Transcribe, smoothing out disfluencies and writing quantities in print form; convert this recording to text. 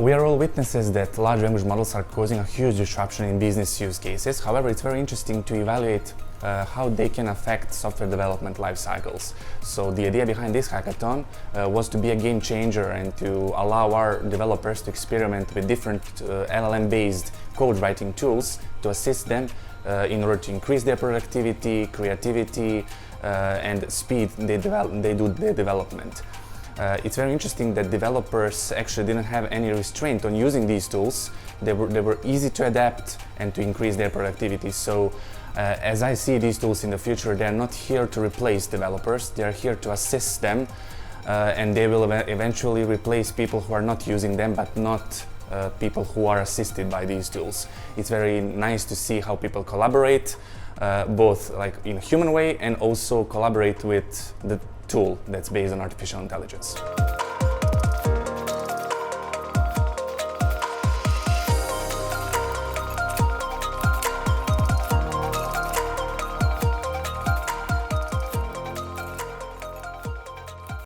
We are all witnesses that large language models are causing a huge disruption in business use cases. However, it's very interesting to evaluate how they can affect software development life cycles. So the idea behind this hackathon was to be a game changer and to allow our developers to experiment with different LLM-based code writing tools to assist them in order to increase their productivity, creativity, and speed they do their development. It's very interesting that developers actually didn't have any restraint on using these tools. They were easy to adapt and to increase their productivity. So as I see these tools in the future, they are not here to replace developers, they are here to assist them, and they will eventually replace people who are not using them, but not people who are assisted by these tools. It's very nice to see how people collaborate, both like in a human way and also collaborate with the tool that's based on artificial intelligence.